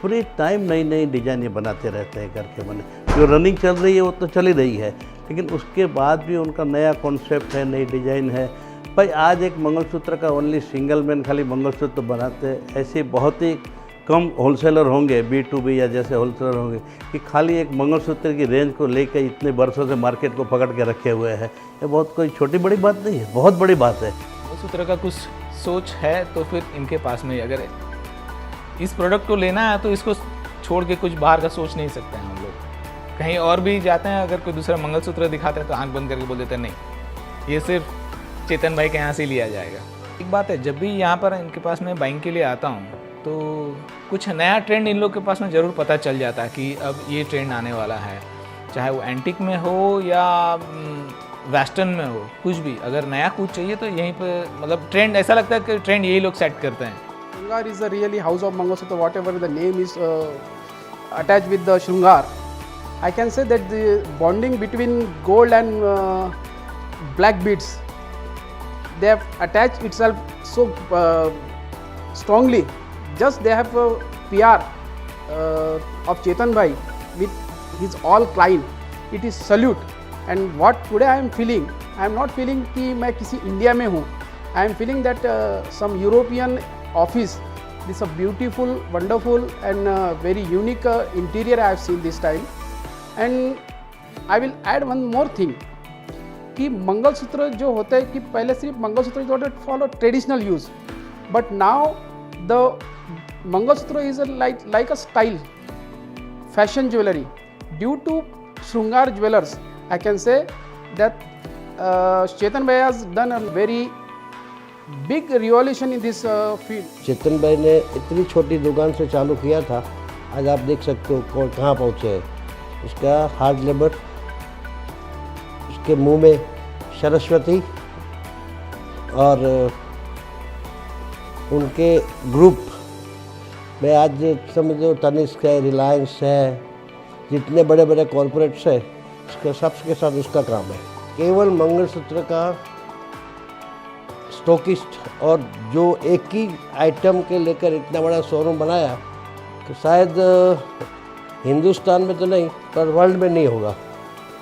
Every time नई नई design ये बनाते रहते हैं करके बने। जो रनिंग चल रही है वो तो चल ही रही है, लेकिन उसके बाद भी उनका नया कॉन्सेप्ट है, नई डिज़ाइन है। भाई आज एक मंगलसूत्र का ओनली सिंगल मैन खाली मंगलसूत्र बनाते हैं, ऐसे बहुत ही कम होलसेलर होंगे B2B या जैसे होलसेलर होंगे कि खाली एक मंगलसूत्र की रेंज को लेकर इतने वर्षों से मार्केट को पकड़ के रखे हुए हैं। ये बहुत कोई छोटी बड़ी बात नहीं है, बहुत बड़ी बात है। मंगलसूत्र का कुछ सोच है तो फिर इनके पास में अगर इस प्रोडक्ट को लेना है तो इसको छोड़ के कुछ बाहर का सोच नहीं सकते हैं हम लोग। कहीं और भी जाते हैं, अगर कोई दूसरा मंगलसूत्र दिखाते हैं तो आंख बंद करके बोल देते हैं नहीं, ये सिर्फ चेतन भाई के यहाँ से लिया जाएगा। एक बात है, जब भी यहाँ पर इनके पास मैं बाइंग के लिए आता हूँ तो कुछ नया ट्रेंड इन लोग के पास में ज़रूर पता चल जाता है कि अब ये ट्रेंड आने वाला है, चाहे वो एंटिक में हो या वेस्टर्न में हो, कुछ भी अगर नया कुछ चाहिए तो यहीं पे मतलब ट्रेंड ऐसा लगता है कि ट्रेंड यही लोग सेट करते हैं। Shrungar is a really house of Mangalsutra, whatever the name is attached with the Shrungar. I can say that the bonding between gold and black beads, they have attached itself so strongly. Just they have a PR of Chetan Bhai with his all client. It is salute. And what today I am feeling, I am not feeling कि मैं किसी India में हूँ. I am feeling that some European office. This is a beautiful, wonderful and very unique interior I have seen this time. And I will add one more thing कि मंगलसूत्र जो होता है कि पहले सिर्फ mangalsutra follow traditional use, but now the mangalsutra is like a style fashion jewelry. Due to Shrungar Jewelers, I can say that Chetan Bhai has done a very big revolution in this field. चेतन भाई ने इतनी छोटी दुकान से चालू किया था, आज आप देख सकते हो कहाँ पहुँचे हैं। उसका हार्ड लेबर, उसके मुंह में सरस्वती और उनके ग्रुप में आज समझो तनिष्क है, रिलायंस है, जितने बड़े बड़े कॉरपोरेट्स है उसके सबके साथ उसका काम है। केवल मंगलसूत्र का स्टॉकिस्ट और जो एक ही आइटम के लेकर इतना बड़ा शोरूम बनाया कि शायद हिंदुस्तान में तो नहीं पर वर्ल्ड में नहीं होगा।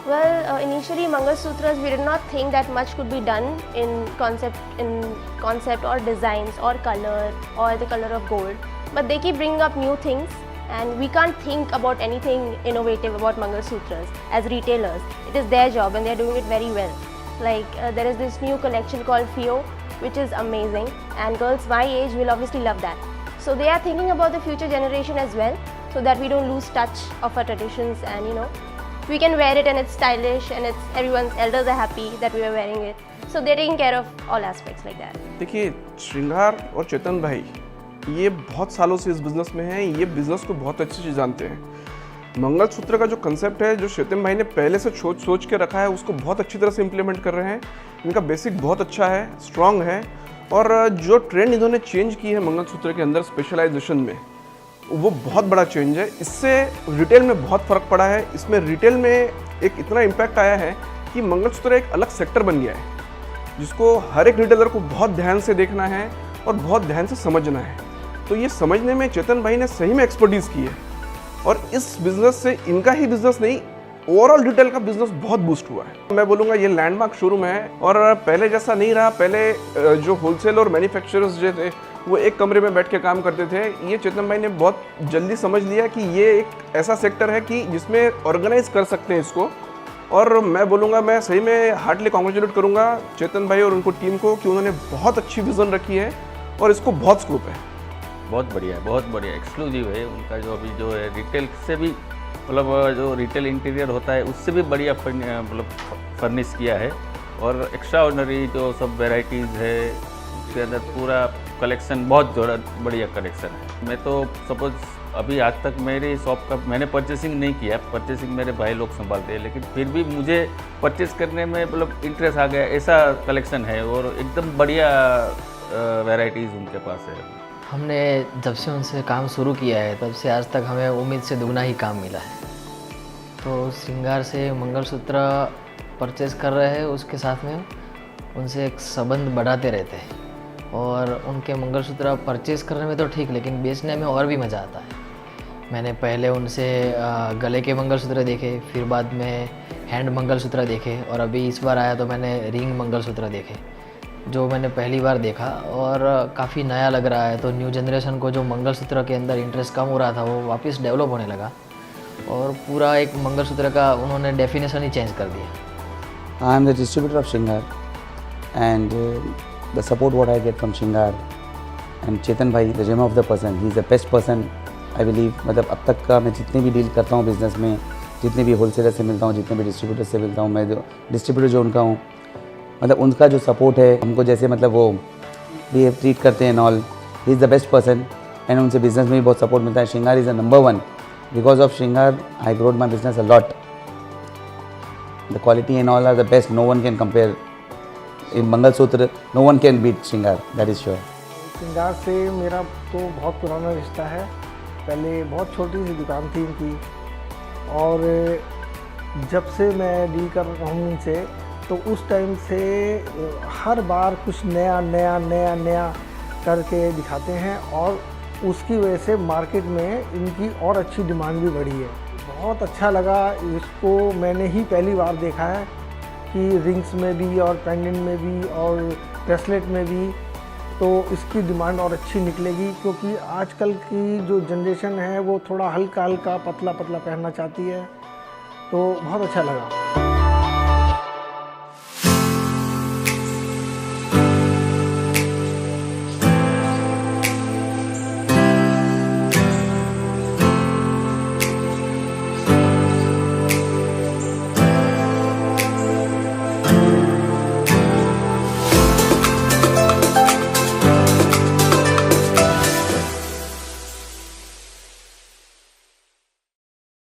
Well, initially Mangalsutras we did not think that much could be done in concept or designs or color or the color of gold, but they keep bringing up new things and we can't think about anything innovative about Mangalsutras as retailers. It is their job and they are doing it very well. Like there is this new collection called Fio, which is amazing, and girls my age will obviously love that. So they are thinking about the future generation as well, so that we don't lose touch of our traditions, and we can wear it and it's stylish and it's everyone's elders are happy that we are wearing it. So they're taking care of all aspects like that. देखिए, श्रृंगार और चेतन भाई ये बहुत सालों से इस business में हैं, ये बिज़नेस को बहुत अच्छे से जानते हैं। मंगलसूत्र का जो कंसेप्ट है, जो चेतन भाई ने पहले से सोच के रखा है, उसको बहुत अच्छी तरह से इम्प्लीमेंट कर रहे हैं। इनका बेसिक बहुत अच्छा है, स्ट्रॉन्ग है, और जो ट्रेंड इन्होंने चेंज की है मंगलसूत्र के अंदर स्पेशलाइजेशन में, वो बहुत बड़ा चेंज है। इससे रिटेल में बहुत फ़र्क पड़ा है। इसमें रिटेल में एक इतना इम्पैक्ट आया है कि मंगलसूत्र एक अलग सेक्टर बन गया है, जिसको हर एक रिटेलर को बहुत ध्यान से देखना है और बहुत ध्यान से समझना है। तो ये समझने में चेतन भाई ने सही में एक्सपर्टीज़ की है, और इस बिज़नेस से इनका ही बिज़नेस नहीं, ओवरऑल रिटेल का बिज़नेस बहुत बूस्ट हुआ है। मैं बोलूँगा ये लैंडमार्क शोरूम है, और पहले जैसा नहीं रहा। पहले जो होलसेल और मैन्युफैक्चरर्स जो थे वो एक कमरे में बैठ के काम करते थे। ये चेतन भाई ने बहुत जल्दी समझ लिया कि ये एक ऐसा सेक्टर है कि जिसमें ऑर्गेनाइज कर सकते हैं इसको। और मैं बोलूँगा, मैं सही में हार्टली कॉन्ग्रेचुलेट करूँगा चेतन भाई और उनको टीम को कि उन्होंने बहुत अच्छी विज़न रखी है और इसको बहुत स्कोप है। बहुत बढ़िया है, बहुत बढ़िया, एक्सक्लूसिव है उनका। जो अभी जो है रिटेल से भी मतलब जो रिटेल इंटीरियर होता है उससे भी बढ़िया मतलब फर्निश किया है, और एक्स्ट्रा ऑर्डिनरी जो सब वेराइटीज़ है उसके अंदर पूरा कलेक्शन बहुत बढ़िया कलेक्शन है। मैं तो सपोज अभी आज तक मेरी शॉप का मैंने परचेसिंग नहीं किया, परचेसिंग मेरे भाई लोग संभालते हैं, लेकिन फिर भी मुझे परचेस करने में मतलब इंटरेस्ट आ गया। ऐसा कलेक्शन है और एकदम बढ़िया वैरायटीज़ उनके पास है। हमने जब से उनसे काम शुरू किया है तब से आज तक हमें उम्मीद से दुगना ही काम मिला है। तो श्रृंगार से मंगलसूत्र परचेज़ कर रहे हैं, उसके साथ में उनसे एक संबंध बढ़ाते रहते हैं, और उनके मंगलसूत्र परचेज़ करने में तो ठीक, लेकिन बेचने में और भी मज़ा आता है। मैंने पहले उनसे गले के मंगलसूत्र देखे, फिर बाद में हैंड मंगलसूत्र देखे, और अभी इस बार आया तो मैंने रिंग मंगलसूत्र देखे, जो मैंने पहली बार देखा और काफ़ी नया लग रहा है। तो न्यू जनरेशन को जो मंगलसूत्र के अंदर इंटरेस्ट कम हो रहा था, वो वापस डेवलप होने लगा और पूरा एक मंगलसूत्र का उन्होंने डेफिनेशन ही चेंज कर दिया। I am the distributor of Shringar, and the support what I get from Shringar and Chetan bhai, the gem of the person, he is the best person I believe। मतलब अब तक का मैं जितने भी deal करता हूँ बिज़नेस में, जितने भी होलसेलर से मिलता हूँ, जितने भी डिस्ट्रीब्यूटर से मिलता हूँ, मैं जो डिस्ट्रीब्यूटर जो उनका हूँ, मतलब उनका जो सपोर्ट है हमको, जैसे मतलब वो बिहेव ट्रीट करते हैं all, he is the best person. And उनसे बिज़नेस में भी बहुत सपोर्ट मिलता है। Shringar is the number 1। Because of Shringar I growed my business a lot. The quality and all are the best, no one can compare in mangalsutra, no one can beat Shringar, that is sure. Shringar से मेरा तो बहुत पुराना रिश्ता है। पहले बहुत छोटी सी दुकान थी इनकी, और जब से मैं डील कर रहा हूँ इनसे, तो उस टाइम से हर बार कुछ नया नया नया नया करके दिखाते हैं, और उसकी वजह से मार्केट में इनकी और अच्छी डिमांड भी बढ़ी है। बहुत अच्छा लगा। इसको मैंने ही पहली बार देखा है कि रिंग्स में भी और पेंडेंट में भी और ब्रेसलेट में भी, तो इसकी डिमांड और अच्छी निकलेगी, क्योंकि आजकल की जो जनरेशन है वो थोड़ा हल्का हल्का पतला पतला पहनना चाहती है। तो बहुत अच्छा लगा।